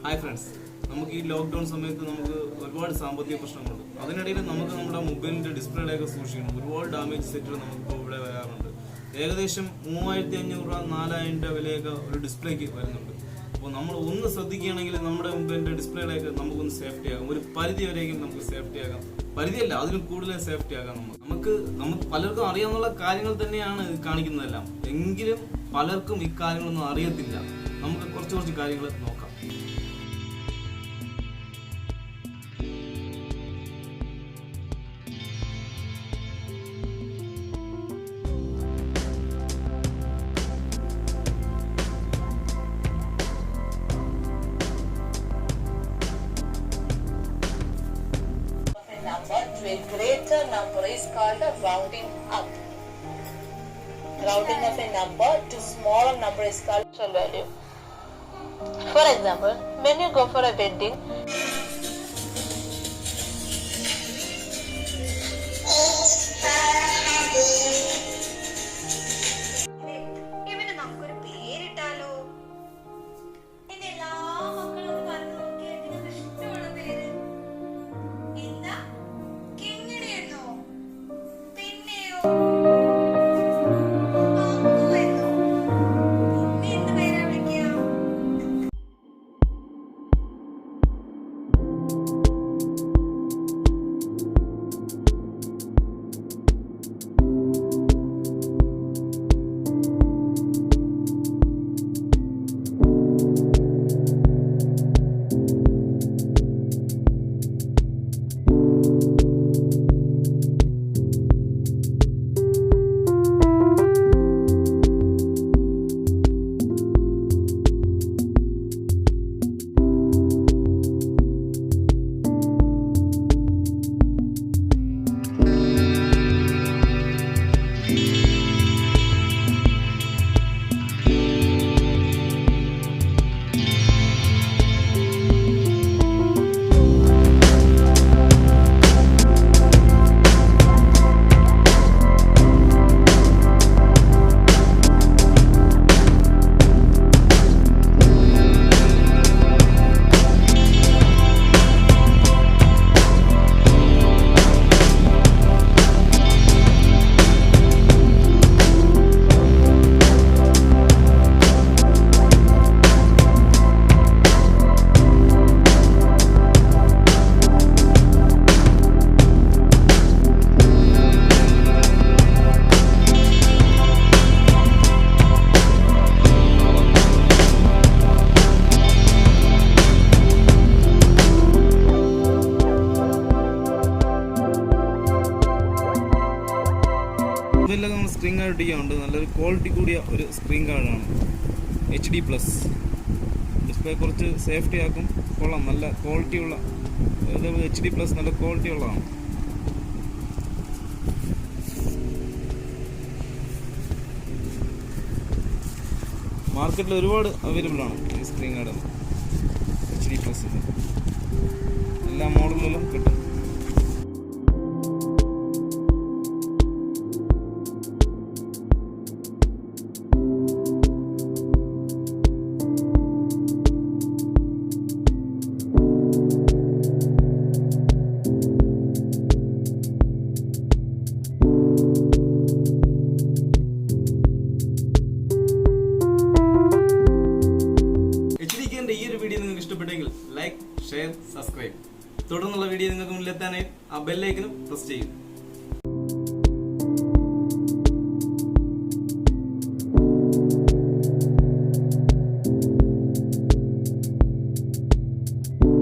Hi friends, നമുക്ക് ഈ lockdown സമയത്ത് നമുക്ക് ഒരുപാട് സാമ്പത്തിക പ്രശ്നങ്ങളുണ്ട്. അതിനിടയിൽ നമുക്ക് നമ്മുടെ മൊബൈലിന്റെ ഡിസ്പ്ലേയുടെയൊക്കെ സൂക്ഷിക്കണം. ഒരുപാട് ഡാമേജ് സെറ്റുകൾ നമുക്കിപ്പോൾ ഇവിടെ വരാറുണ്ട്. ഏകദേശം 3500 രൂപ 4000 രൂപ വിലയൊക്കെ ഒരു ഡിസ്പ്ലേക്ക് വരുന്നുണ്ട്. അപ്പോൾ നമ്മൾ ഒന്ന് ശ്രദ്ധിക്കുകയാണെങ്കിൽ നമ്മുടെ മൊബൈലിന്റെ ഡിസ്പ്ലേയുടെയൊക്കെ നമുക്കൊന്ന് സേഫ്റ്റി ആകാം. ഒരു പരിധി വരെയെങ്കിലും നമുക്ക് സേഫ്റ്റി ആകാം. പരിധിയല്ല, അതിലും കൂടുതൽ സേഫ്റ്റി ആകാം. നമുക്ക് പലർക്കും അറിയാവുന്ന കാര്യങ്ങൾ തന്നെയാണ് കാണിക്കുന്നതെല്ലാം. എങ്കിലും പലർക്കും ഈ കാര്യങ്ങളൊന്നും അറിയത്തില്ല. നമുക്ക് കുറച്ച് കാര്യങ്ങൾ നോക്കാം. Number to a greater number is called a rounding up. Rounding of a number to smaller number is called natural value. For example, when you go for a wedding, മൊബൈലിലൊക്കെ നമ്മൾ സ്ക്രീൻ കാർഡ് ഒട്ടിക്കാറുണ്ട്. നല്ലൊരു quality കൂടിയ ഒരു screen കാർഡാണ് HD+. Display കുറച്ച് safety ആക്കും. കൊള്ളാം, നല്ല ക്വാളിറ്റിയുള്ള HD+, നല്ല ക്വാളിറ്റി ഉള്ളതാണ്. മാർക്കറ്റിൽ ഒരുപാട് അവൈലബിൾ ആണ് ഈ സ്ക്രീൻ കാർഡ്. HD+, എല്ലാ മോഡലിലും കിട്ടും. ഈ ഒരു വീഡിയോ നിങ്ങൾക്ക് ഇഷ്ടപ്പെട്ടെങ്കിൽ ലൈക്ക്, ഷെയർ, സബ്സ്ക്രൈബ്. തുടർന്നുള്ള വീഡിയോ നിങ്ങൾക്ക് മുന്നിലെത്താനായി ആ ബെല്ലൈക്കനും പ്രസ് ചെയ്യും.